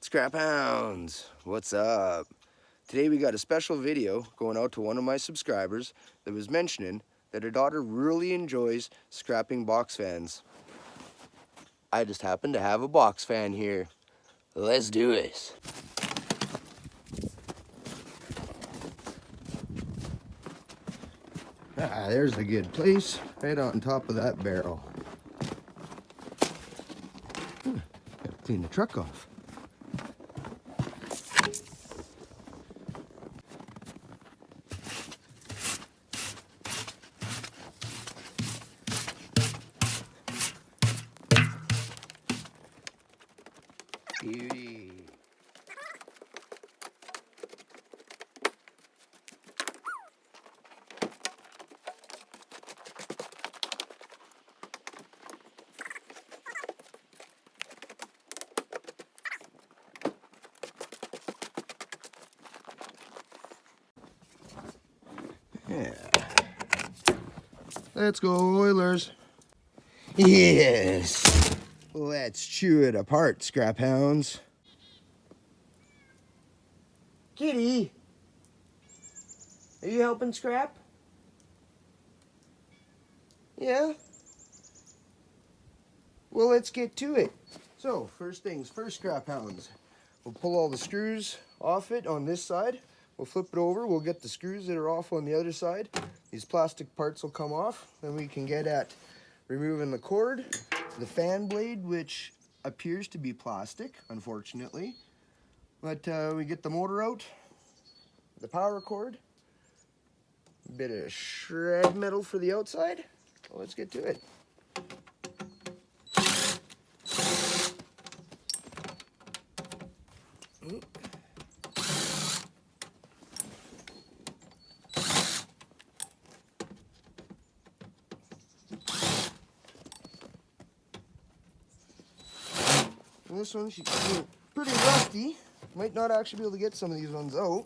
Scrap Hounds, what's up? Today we got a special video going out to one of my subscribers that was mentioning that her daughter really enjoys scrapping box fans. I just happen to have a box fan here. Let's do this. There's a good place, right on top of that barrel. Gotta clean the truck off. Beauty. Yeah. Let's go, Oilers. Yes. Let's chew it apart, Scrap Hounds. Kitty, are you helping Scrap? Yeah? Well, let's get to it. So, first things first, Scrap Hounds. We'll pull all the screws off it on this side. We'll flip it over. We'll get the screws that are off on the other side. These plastic parts will come off. Then we can get at removing the cord, the fan blade, which appears to be plastic, unfortunately. But we get the motor out, the power cord, a bit of shred metal for the outside. Well, let's get to it. And this one's pretty rusty. Might not actually be able to get some of these ones out.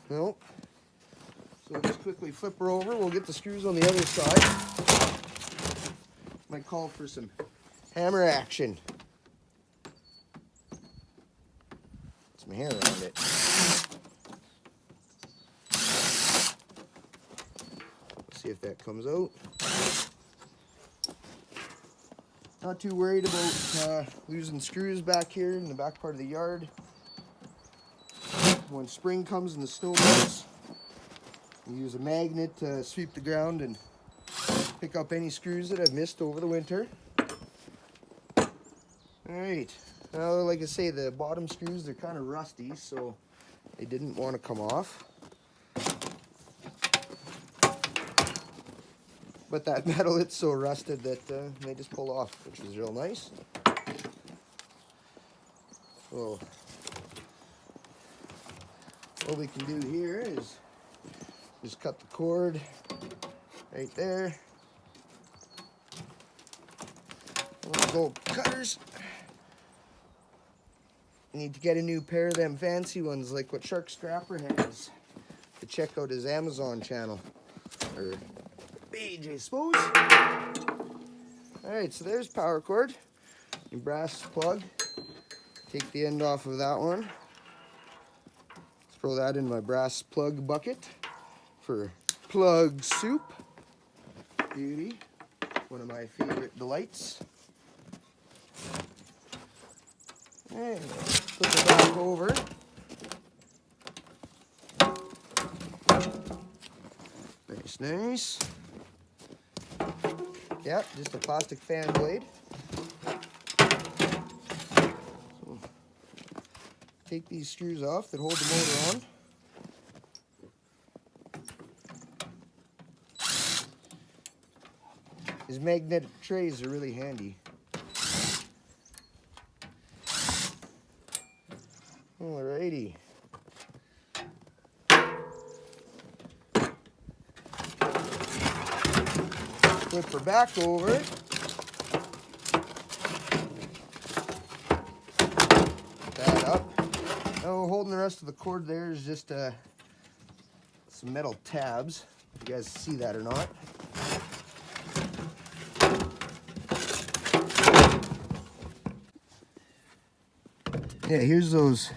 Nope. So we'll just quickly flip her over. We'll get the screws on the other side. Might call for some hammer action. Some hair around it. Let's see if that comes out. Not too worried about losing screws back here in the back part of the yard. When spring comes and the snow melts, you use a magnet to sweep the ground and pick up any screws that I've missed over the winter. Alright, now like I say, the bottom screws, they're kind of rusty, so they didn't want to come off. But that metal, it's so rusted that they just pull off, which is real nice. So what we can do here is just cut the cord right there. Gold cutters. Need to get a new pair of them fancy ones like what Shark Scrapper has. To check out his Amazon channel. Or page, I suppose. Alright, so there's power cord. Your brass plug. Take the end off of that one. Throw that in my brass plug bucket for plug soup. Beauty. One of my favorite delights. And flip it back over. Nice, nice. Yep, just a plastic fan blade. So, take these screws off that hold the motor on. These magnetic trays are really handy. Alrighty. Flip her back over. Put that up. Now holding the rest of the cord there is just some metal tabs. If you guys see that or not. Yeah, here's those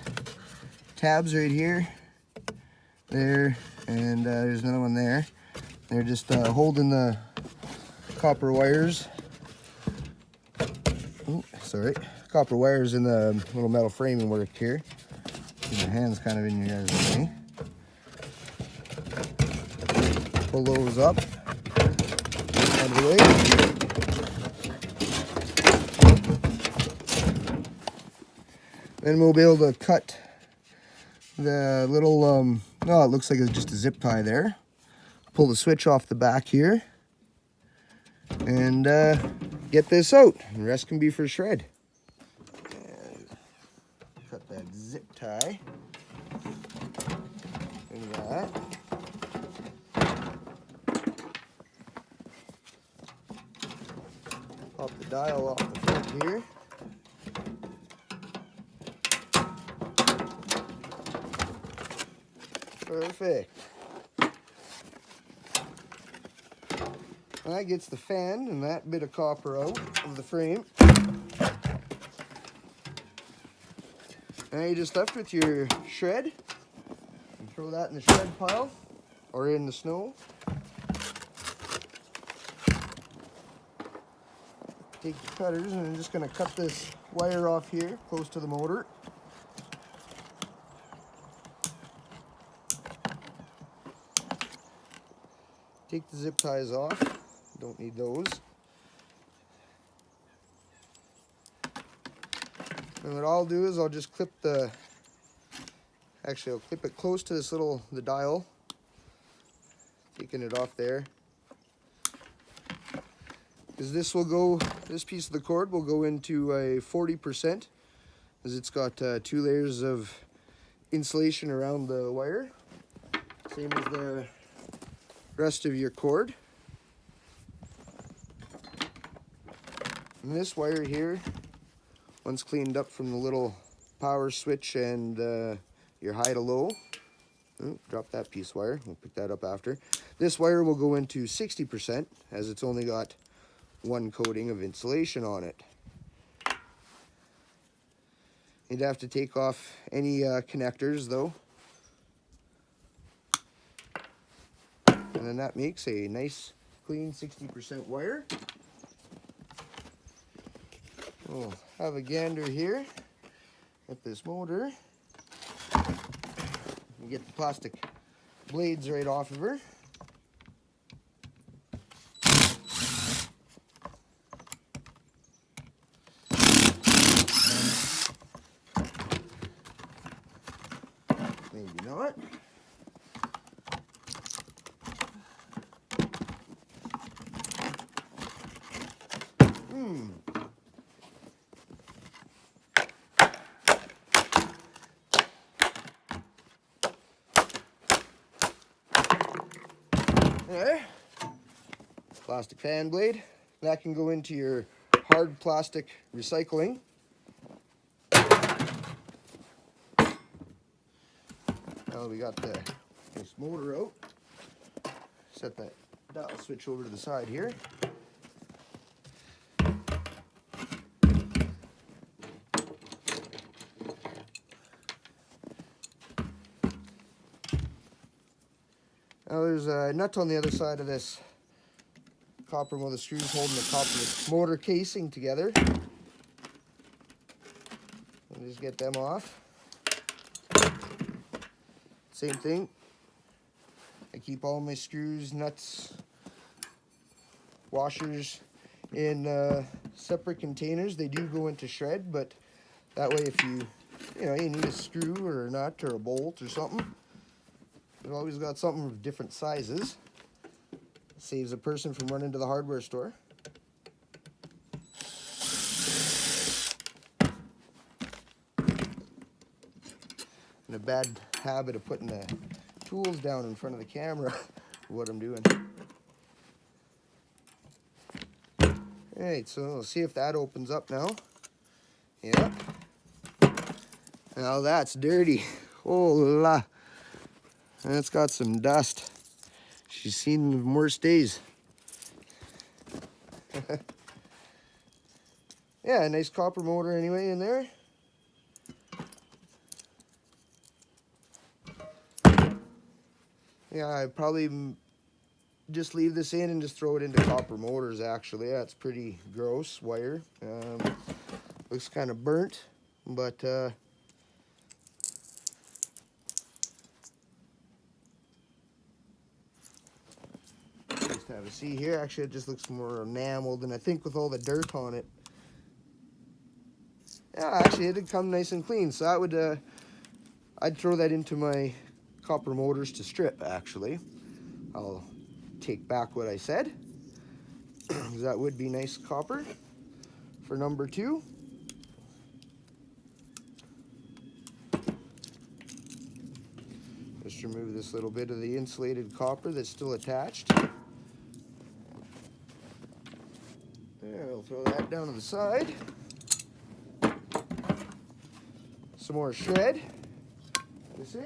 tabs right here, there, and there's another one there. They're just holding the copper wires. Ooh, sorry, copper wires in the little metal framing work here. Your hand's kind of in your guys' way. Pull those up out of the way. Then we'll be able to cut the little, oh, it looks like it's just a zip tie there. Pull the switch off the back here and get this out. The rest can be for shred. And cut that zip tie. Look at that. Pop the dial off the front here. Perfect. That gets the fan and that bit of copper out of the frame. Now you're just left with your shred. And throw that in the shred pile or in the snow. Take the cutters, and I'm just going to cut this wire off here close to the motor. Take the zip ties off. Don't need those. And what I'll do is I'll just clip the, actually I'll clip it close to this little, the dial. Taking it off there. Because this will go, this piece of the cord will go into a 40%, as it's got 2 layers of insulation around the wire, same as the rest of your cord. And this wire here, once cleaned up from the little power switch and your high to low, oh, drop that piece of wire, we'll pick that up after. This wire will go into 60%, as it's only got 1 coating of insulation on it. You'd have to take off any connectors though. And then that makes a nice clean 60% wire. We'll have a gander here at this motor. You get the plastic blades right off of her. Maybe not. There. Plastic fan blade. That can go into your hard plastic recycling. Now we got this motor out. Set that dial switch over to the side here. Now there's a nut on the other side of this copper, one of the screws holding the copper motor casing together. And just get them off. Same thing. I keep all my screws, nuts, washers in separate containers. They do go into shred, but that way if you need a screw or a nut or a bolt or something, you've always got something of different sizes. Saves a person from running to the hardware store. And a bad habit of putting the tools down in front of the camera. What I'm doing. Alright, so we'll see if that opens up now. Yeah. Now that's dirty. Hola. That's got some dust. She's seen worse days. Yeah, nice copper motor anyway in there. Yeah, I'd probably just leave this in and just throw it into copper motors, actually. That's pretty gross wire. Looks kind of burnt, but just have a see here. Actually, it just looks more enameled, and I think with all the dirt on it, yeah, actually it did come nice and clean. So that would I'd throw that into my copper motors to strip. Actually, I'll take back what I said. That would be nice copper for number 2. Just remove this little bit of the insulated copper that's still attached. There, I'll throw that down to the side. Some more shred. You see?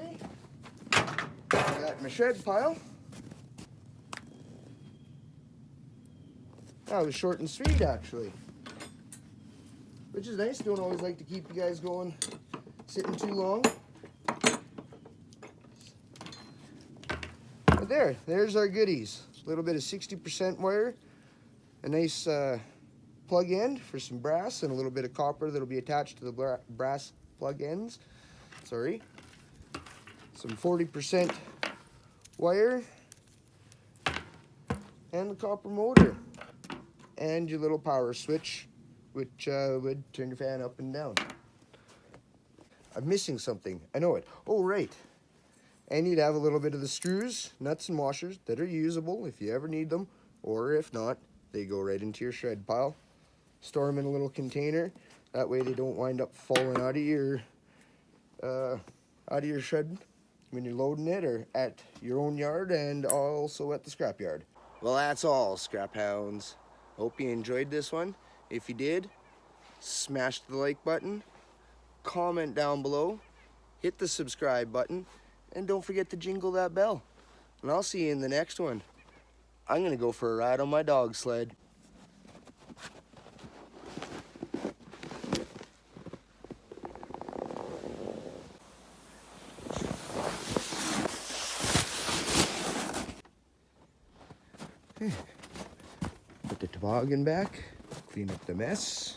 Got that in my shred pile. That was short and sweet, actually. Which is nice. Don't always like to keep you guys going, sitting too long. But there's our goodies. A little bit of 60% wire, a nice plug end for some brass, and a little bit of copper that'll be attached to the brass plug ends. Sorry. Some 40% wire, and the copper motor, and your little power switch, which would turn your fan up and down. I'm missing something. I know it. Oh, right. And you'd have a little bit of the screws, nuts, and washers that are usable if you ever need them, or if not, they go right into your shred pile. Store them in a little container. That way they don't wind up falling out of your shed when you're loading it, or at your own yard, and also at the scrap yard. Well, that's all, Scrap Hounds. Hope you enjoyed this one. If you did, smash the like button, comment down below, hit the subscribe button, and don't forget to jingle that bell. And I'll see you in the next one. I'm gonna go for a ride on my dog sled. Put the toboggan back, clean up the mess.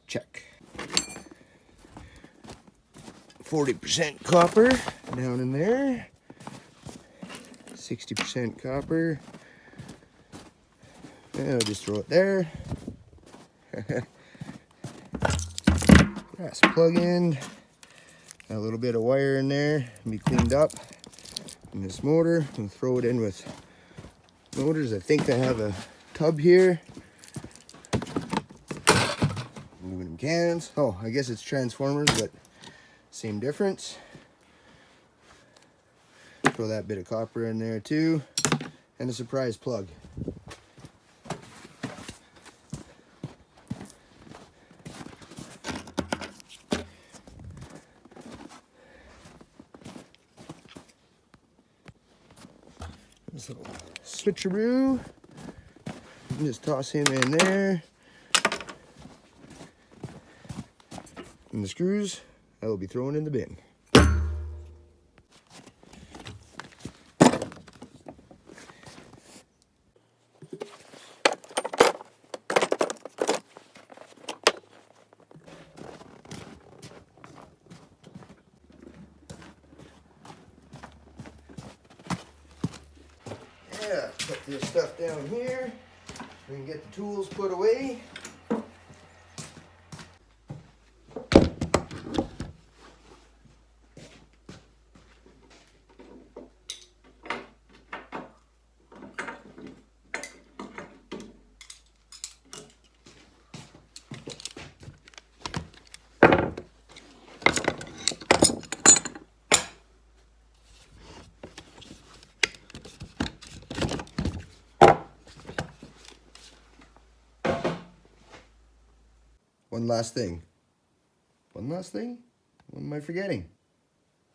Check. 40% copper down in there. 60% copper. And I'll just throw it there. Brass plug in. Got a little bit of wire in there, be cleaned up. And this motor, and throw it in with motors. I think I have a tub here. Aluminum cans. Oh, I guess it's transformers, but same difference. Throw that bit of copper in there too, and a surprise plug. This little switcheroo, and just toss him in there, and the screws I will be throwing in the bin. Yeah, put this stuff down here. We can get the tools put away. One last thing. One last thing? What am I forgetting?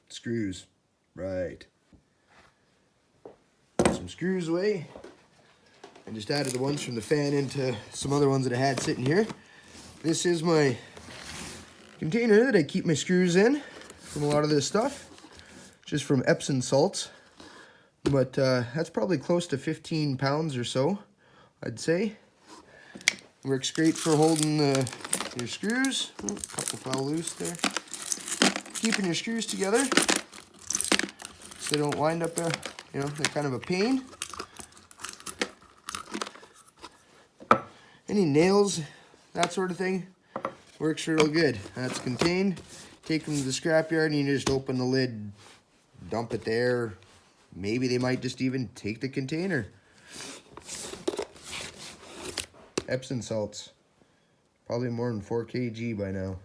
Screws. Right. Put some screws away. I just added the ones from the fan into some other ones that I had sitting here. This is my, you container that I keep my screws in from a lot of this stuff, just from Epsom salts. But that's probably close to 15 pounds or so, I'd say. Works great for holding your screws. Oh, a couple fell loose there. Keeping your screws together so they don't wind up, you know, they're kind of a pain. Any nails, that sort of thing, works real good. That's contained. Take them to the scrapyard and you just open the lid, dump it there. Maybe they might just even take the container. Epsom salts, probably more than 4 kg by now.